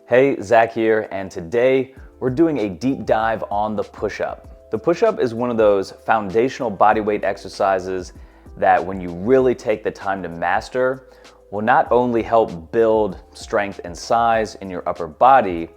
Hey, Zach here, and today we're doing a deep dive on the push-up. The push-up is one of those foundational bodyweight exercises that when you really take the time to master, will not only help build strength and size in your upper body,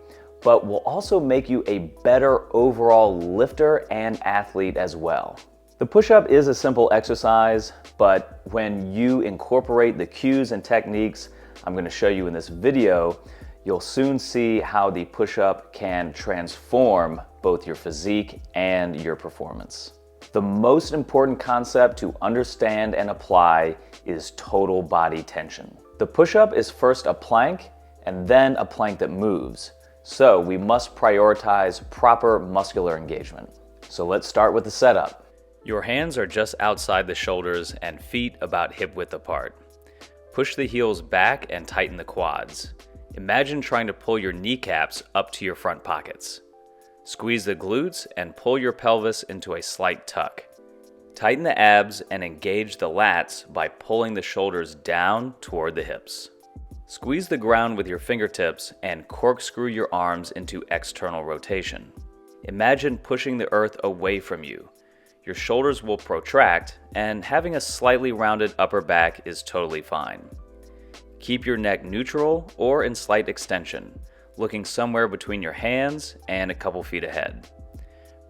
but will also make you a better overall lifter and athlete as well. The push-up is a simple exercise, but when you incorporate the cues and techniques I'm going to show you in this video, you'll soon see how the push-up can transform both your physique and your performance. The most important concept to understand and apply is total body tension. The push-up is first a plank and then a plank that moves. So we must prioritize proper muscular engagement. So let's start with the setup. Your hands are just outside the shoulders and feet about hip width apart. Push the heels back and tighten the quads. Imagine trying to pull your kneecaps up to your front pockets. Squeeze the glutes and pull your pelvis into a slight tuck. Tighten the abs and engage the lats by pulling the shoulders down toward the hips. Squeeze the ground with your fingertips and corkscrew your arms into external rotation. Imagine pushing the earth away from you. Your shoulders will protract, and having a slightly rounded upper back is totally fine. Keep your neck neutral or in slight extension, looking somewhere between your hands and a couple feet ahead.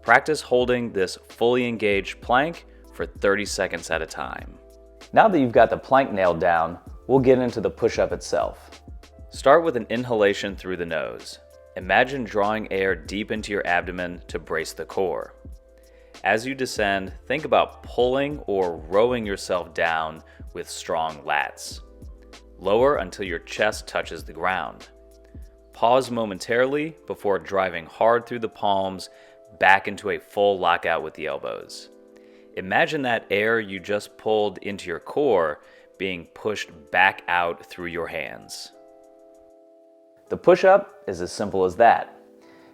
Practice holding this fully engaged plank for 30 seconds at a time. Now that you've got the plank nailed down, we'll get into the push-up itself. Start with an inhalation through the nose. Imagine drawing air deep into your abdomen to brace the core. As you descend, think about pulling or rowing yourself down with strong lats. Lower until your chest touches the ground. Pause momentarily before driving hard through the palms back into a full lockout with the elbows. Imagine that air you just pulled into your core being pushed back out through your hands. The push-up is as simple as that.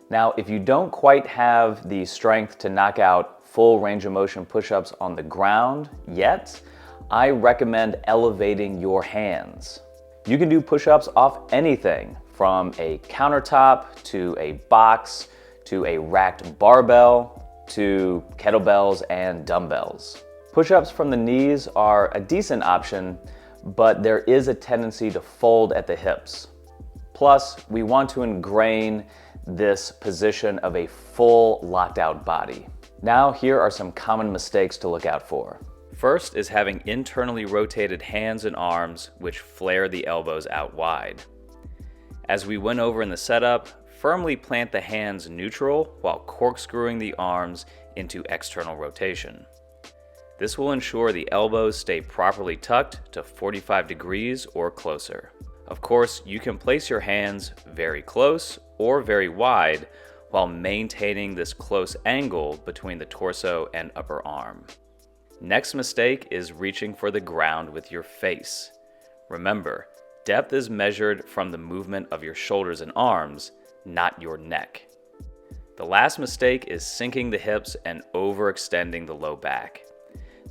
Now, if you don't quite have the strength to knock out full range of motion push-ups on the ground yet, I recommend elevating your hands. You can do push-ups off anything from a countertop to a box to a racked barbell to kettlebells and dumbbells. Push-ups from the knees are a decent option, but there is a tendency to fold at the hips. Plus, we want to ingrain this position of a full locked out body. Now, here are some common mistakes to look out for. First is having internally rotated hands and arms which flare the elbows out wide. As we went over in the setup, firmly plant the hands neutral while corkscrewing the arms into external rotation. This will ensure the elbows stay properly tucked to 45 degrees or closer. Of course, you can place your hands very close or very wide while maintaining this close angle between the torso and upper arm. Next mistake is reaching for the ground with your face. Remember, depth is measured from the movement of your shoulders and arms, not your neck. The last mistake is sinking the hips and overextending the low back.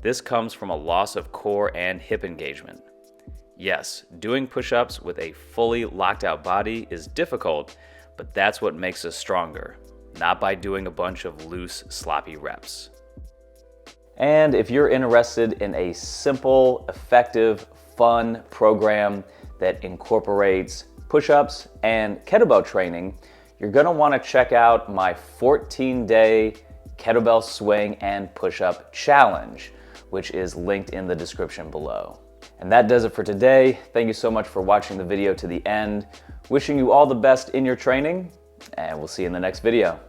This comes from a loss of core and hip engagement. Yes, doing push-ups with a fully locked out body is difficult, but that's what makes us stronger, not by doing a bunch of loose, sloppy reps. And if you're interested in a simple, effective, fun program that incorporates push-ups and kettlebell training, you're going to want to check out my 14-day kettlebell swing and push-up challenge, which is linked in the description below. And that does it for today. Thank you so much for watching the video to the end. Wishing you all the best in your training, and we'll see you in the next video.